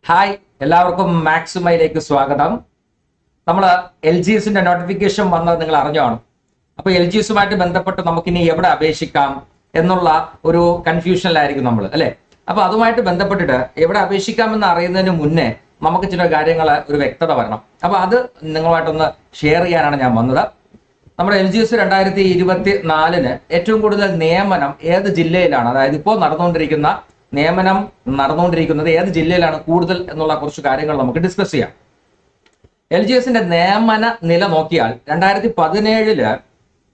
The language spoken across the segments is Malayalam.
ഹായ്, എല്ലാവർക്കും മാക്സിമയിലേക്ക് സ്വാഗതം. നമ്മൾ എൽ ജി എസിന്റെ നോട്ടിഫിക്കേഷൻ വന്നത് നിങ്ങൾ അറിഞ്ഞാണ്. അപ്പൊ എൽ ജി എസുമായിട്ട് ബന്ധപ്പെട്ട് നമുക്കിനി എവിടെ അപേക്ഷിക്കാം എന്നുള്ള ഒരു കൺഫ്യൂഷനിലായിരിക്കും നമ്മൾ, അല്ലെ? അപ്പൊ അതുമായിട്ട് ബന്ധപ്പെട്ടിട്ട് എവിടെ അപേക്ഷിക്കാമെന്ന് അറിയുന്നതിന് മുന്നേ നമുക്ക് ചില കാര്യങ്ങൾ ഒരു വ്യക്തത വരണം. അപ്പൊ അത് നിങ്ങളുമായിട്ടൊന്ന് ഷെയർ ചെയ്യാനാണ് ഞാൻ വന്നത്. നമ്മുടെ എൽ ജി എസ് 2024 ഏറ്റവും കൂടുതൽ നിയമനം ഏത് ജില്ലയിലാണ്, അതായത് ഇപ്പോൾ നിയമനം നടന്നുകൊണ്ടിരിക്കുന്നത് ഏത് ജില്ലയിലാണ് കൂടുതൽ എന്നുള്ള കുറച്ച് കാര്യങ്ങൾ നമുക്ക് ഡിസ്കസ് ചെയ്യാം. എൽ ജി എസിന്റെ നിയമന നില നോക്കിയാൽ 2017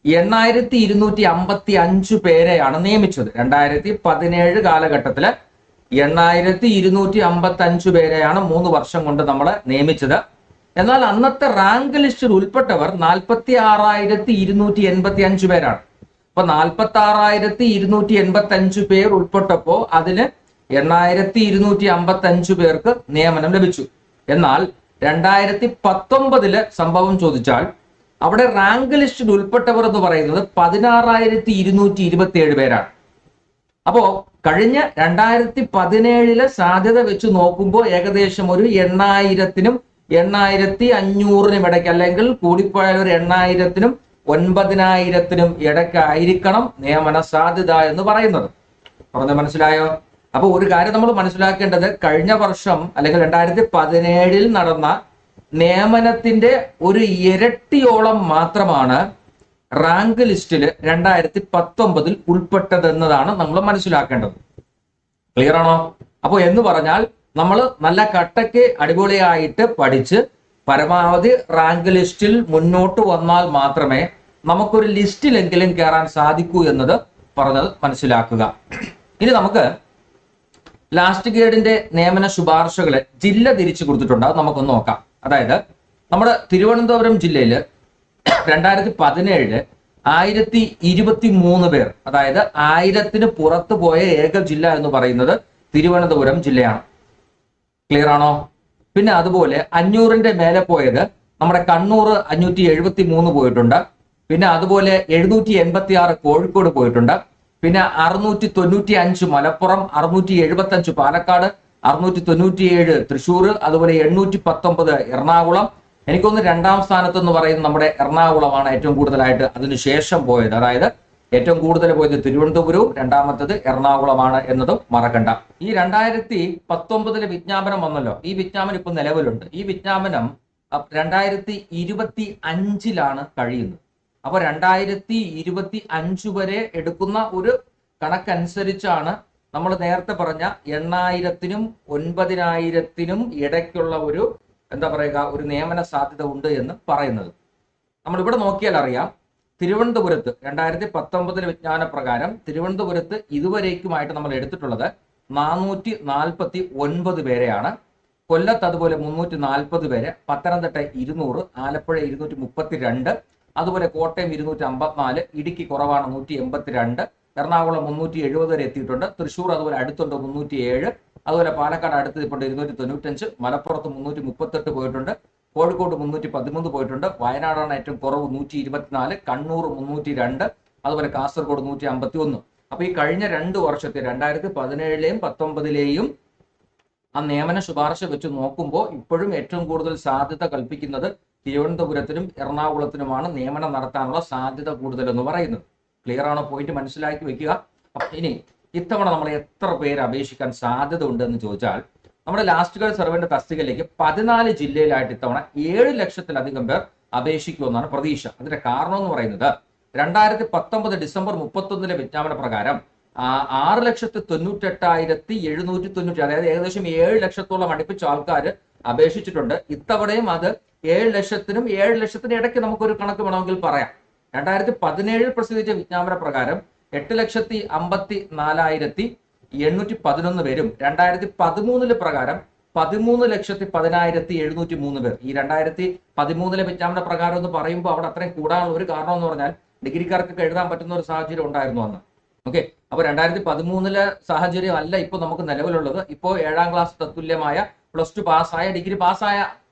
8255 പേരെയാണ് നിയമിച്ചത്. 2017 കാലഘട്ടത്തില് 8255 പേരെയാണ് 3 വർഷം കൊണ്ട് നമ്മൾ നിയമിച്ചത്. എന്നാൽ അന്നത്തെ റാങ്ക് ലിസ്റ്റിൽ ഉൾപ്പെട്ടവർ 46,285 പേരാണ്. അപ്പൊ 46,285 പേർ ഉൾപ്പെട്ടപ്പോ അതിന് 8,255 പേർക്ക് നിയമനം ലഭിച്ചു. എന്നാൽ 2019 സംഭവം ചോദിച്ചാൽ അവിടെ റാങ്ക് ലിസ്റ്റിൽ ഉൾപ്പെട്ടവർ എന്ന് പറയുന്നത് 16,227 പേരാണ്. അപ്പോ കഴിഞ്ഞ 2017 സാധ്യത വെച്ച് നോക്കുമ്പോൾ ഏകദേശം ഒരു 8,000-നും 8,500-നും ഇടയ്ക്ക്, അല്ലെങ്കിൽ കൂടിപ്പോയാൽ ഒരു 8,000-നും 9,000-നും ഇടയ്ക്കായിരിക്കണം നിയമന സാധ്യത എന്ന് പറയുന്നത്. പറഞ്ഞ മനസ്സിലായോ? അപ്പൊ ഒരു കാര്യം നമ്മൾ മനസ്സിലാക്കേണ്ടത്, കഴിഞ്ഞ വർഷം അല്ലെങ്കിൽ 2017 നടന്ന നിയമനത്തിന്റെ ഒരു ഇരട്ടിയോളം മാത്രമാണ് റാങ്ക് ലിസ്റ്റിൽ 2019 ഉൾപ്പെട്ടതെന്നതാണ് നമ്മൾ മനസ്സിലാക്കേണ്ടത്. ക്ലിയർ ആണോ? അപ്പൊ എന്ന് പറഞ്ഞാൽ നമ്മൾ നല്ല കട്ടയ്ക്ക് അടിപൊളിയായിട്ട് പഠിച്ച് പരമാവധി റാങ്ക് ലിസ്റ്റിൽ മുന്നോട്ട് വന്നാൽ മാത്രമേ നമുക്കൊരു ലിസ്റ്റിലെങ്കിലും കയറാൻ സാധിക്കൂ എന്നത് പറഞ്ഞത് മനസ്സിലാക്കുക. ഇനി നമുക്ക് ലാസ്റ്റ് ഗ്രേഡിന്റെ നിയമന ശുപാർശകള് ജില്ല തിരിച്ചു കൊടുത്തിട്ടുണ്ട്, അത് നമുക്കൊന്ന് നോക്കാം. അതായത് നമ്മുടെ തിരുവനന്തപുരം ജില്ലയിൽ 2017 1023 പേർ, അതായത് 1000-ന് പുറത്ത് പോയ ഏക ജില്ല എന്ന് പറയുന്നത് തിരുവനന്തപുരം ജില്ലയാണ്. ക്ലിയർ ആണോ? പിന്നെ അതുപോലെ 500-ന്റെ മേലെ പോയത് നമ്മുടെ കണ്ണൂർ 573 പോയിട്ടുണ്ട്. പിന്നെ അതുപോലെ 786 കോഴിക്കോട് പോയിട്ടുണ്ട്. പിന്നെ 695 മലപ്പുറം, 675 പാലക്കാട്, 697 തൃശ്ശൂർ, അതുപോലെ 819 എറണാകുളം. എനിക്കൊന്ന് രണ്ടാം സ്ഥാനത്ത് എന്ന് പറയുന്നത് നമ്മുടെ എറണാകുളമാണ് ഏറ്റവും കൂടുതലായിട്ട് അതിനുശേഷം പോയത്. അതായത് ഏറ്റവും കൂടുതൽ പോയത് തിരുവനന്തപുരവും, രണ്ടാമത്തത് എറണാകുളമാണ് എന്നതും മറക്കണ്ട. ഈ 2019 വിജ്ഞാപനം വന്നല്ലോ, ഈ വിജ്ഞാപനം ഇപ്പൊ നിലവിലുണ്ട്. ഈ വിജ്ഞാപനം 2025 കഴിയുന്നത്. അപ്പൊ 2025 വരെ എടുക്കുന്ന ഒരു കണക്കനുസരിച്ചാണ് നമ്മൾ നേരത്തെ പറഞ്ഞ 8,000-നും 9,000-നും ഇടയ്ക്കുള്ള ഒരു ഒരു നിയമന സാധ്യത ഉണ്ട് എന്ന് പറയുന്നത്. നമ്മൾ ഇവിടെ നോക്കിയാൽ അറിയാം, തിരുവനന്തപുരത്ത് 2019 വിജ്ഞാപന പ്രകാരം തിരുവനന്തപുരത്ത് ഇതുവരേക്കുമായിട്ട് നമ്മൾ എടുത്തിട്ടുള്ളത് 449 പേരെയാണ്. കൊല്ലത്ത് അതുപോലെ 340 പേര്, പത്തനംതിട്ട 200, ആലപ്പുഴ 232, അതുപോലെ കോട്ടയം 254, ഇടുക്കി കുറവാണ് 182, എറണാകുളം 370 വരെ എത്തിയിട്ടുണ്ട്. തൃശ്ശൂർ അതുപോലെ അടുത്തുണ്ട് 307, അതുപോലെ പാലക്കാട് അടുത്ത് ഇപ്പോൾ 295, മലപ്പുറത്ത് 338 പോയിട്ടുണ്ട്, കോഴിക്കോട് 313 പോയിട്ടുണ്ട്, വയനാടാണ് ഏറ്റവും കുറവ് 124, കണ്ണൂർ 302, അതുപോലെ കാസർഗോഡ് 151. അപ്പൊ ഈ കഴിഞ്ഞ 2 വർഷത്തെ 2017-ലെയും 2019-ലെയും ആ നിയമന ശുപാർശ വെച്ച് നോക്കുമ്പോൾ ഇപ്പോഴും ഏറ്റവും കൂടുതൽ സാധ്യത കൽപ്പിക്കുന്നത് തിരുവനന്തപുരത്തിനും എറണാകുളത്തിനുമാണ് നിയമനം നടത്താനുള്ള സാധ്യത കൂടുതൽ എന്ന് പറയുന്നത്. ക്ലിയർ ആണോ? പോയിന്റ് മനസ്സിലാക്കി വെക്കുക. അപ്പൊ ഇനി ഇത്തവണ നമ്മൾ എത്ര പേര് അപേക്ഷിക്കാൻ സാധ്യത ഉണ്ട് എന്ന് ചോദിച്ചാൽ, നമ്മുടെ ലാസ്റ്റ് ഗ്രേഡ് സർവേന്റെ തസ്തികയിലേക്ക് 14 ജില്ലയിലായിട്ട് ഇത്തവണ 7 ലക്ഷത്തിലധികം പേർ അപേക്ഷിക്കുമെന്നാണ് പ്രതീക്ഷ. അതിന്റെ കാരണം എന്ന് പറയുന്നത് 2019 ഡിസംബർ 31 വിജ്ഞാപന പ്രകാരം 6,98,790, അതായത് ഏകദേശം 7 ലക്ഷത്തോളം അടുപ്പിച്ച ആൾക്കാർ അപേക്ഷിച്ചിട്ടുണ്ട്. ഇത്തവണയും അത് 7 ലക്ഷത്തിനും 7 ലക്ഷത്തിനും ഇടയ്ക്ക് നമുക്കൊരു കണക്ക് വേണമെങ്കിൽ പറയാം. 2017 പ്രസിദ്ധീകരിച്ച വിജ്ഞാപന പ്രകാരം 8,54,811 പേരും 2013 പ്രകാരം 13,10,10,703 പേർ. ഈ 2013 വിജ്ഞാപന പ്രകാരം എന്ന് പറയുമ്പോൾ അവിടെ അത്രയും കൂടാനുള്ള ഒരു കാരണം എന്ന് പറഞ്ഞാൽ ഡിഗ്രിക്കാർക്കൊക്കെ എഴുതാൻ പറ്റുന്ന ഒരു സാഹചര്യം ഉണ്ടായിരുന്നു അന്ന്. ഓക്കെ, അപ്പൊ 2013 സാഹചര്യം അല്ല ഇപ്പൊ നമുക്ക് നിലവിലുള്ളത്. ഇപ്പോൾ 7ാം ക്ലാസ് തത്തുല്യമായ +2 പാസ്സായ, ഡിഗ്രി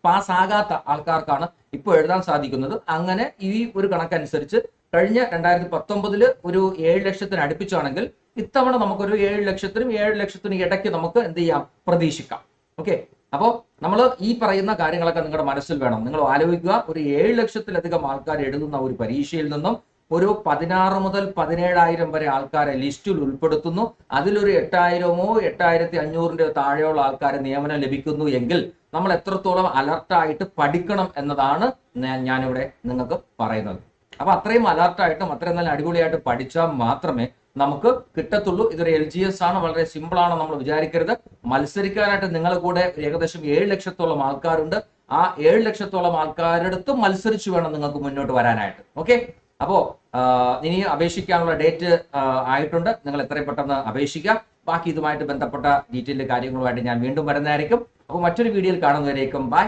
പാസ്സാകാത്ത ആൾക്കാർക്കാണ് ഇപ്പോൾ എഴുതാൻ സാധിക്കുന്നത്. അങ്ങനെ ഈ ഒരു കണക്കനുസരിച്ച് കഴിഞ്ഞ 2019 ഒരു 7 ലക്ഷത്തിന് അടുപ്പിച്ചാണെങ്കിൽ ഇത്തവണ നമുക്കൊരു 7 ലക്ഷത്തിനും 7 ലക്ഷത്തിനും ഇടയ്ക്ക് നമുക്ക് എന്ത് ചെയ്യാം, പ്രതീക്ഷിക്കാം. ഓക്കെ, അപ്പോൾ നമ്മൾ ഈ പറയുന്ന കാര്യങ്ങളൊക്കെ നിങ്ങളുടെ മനസ്സിൽ വേണം. നിങ്ങൾ ആലോചിക്കുക, ഒരു 7 ലക്ഷത്തിലധികം ആൾക്കാർ എഴുതുന്ന ഒരു പരീക്ഷയിൽ നിന്നും ഒരു 16 മുതൽ 17,000 വരെ ആൾക്കാരെ ലിസ്റ്റിൽ ഉൾപ്പെടുത്തുന്നു. അതിലൊരു 8,000-ഓ 8,500-ന്റെയോ താഴെയുള്ള ആൾക്കാരെ നിയമനം ലഭിക്കുന്നു എങ്കിൽ നമ്മൾ എത്രത്തോളം അലർട്ടായിട്ട് പഠിക്കണം എന്നതാണ് ഞാനിവിടെ നിങ്ങൾക്ക് പറയുന്നത്. അപ്പൊ അത്രയും അലർട്ടായിട്ടും അത്രയും നല്ല അടിപൊളിയായിട്ട് പഠിച്ചാൽ മാത്രമേ നമുക്ക് കിട്ടത്തുള്ളൂ. ഇതൊരു LGS ആണ്, വളരെ സിമ്പിൾ ആണ് നമ്മൾ വിചാരിക്കരുത്. മത്സരിക്കാനായിട്ട് നിങ്ങളുടെ കൂടെ ഏകദേശം 7 ലക്ഷത്തോളം ആൾക്കാരുണ്ട്. ആ 7 ലക്ഷത്തോളം ആൾക്കാരടുത്ത് മത്സരിച്ച് വേണം നിങ്ങൾക്ക് മുന്നോട്ട് വരാനായിട്ട്. ഓക്കെ, അപ്പോ ഇനി അപേക്ഷിക്കാനുള്ള ഡേറ്റ് ആയിട്ടുണ്ട്. നിങ്ങൾ എത്രയും പെട്ടെന്ന് അപേക്ഷിക്കാം. ബാക്കി ഇതുമായിട്ട് ബന്ധപ്പെട്ട ഡീറ്റെയിൽ കാര്യങ്ങളുമായിട്ട് ഞാൻ വീണ്ടും വരുന്നതായിരിക്കും. അപ്പോൾ മറ്റൊരു വീഡിയോയിൽ കാണുന്നവരേക്കും ബൈ.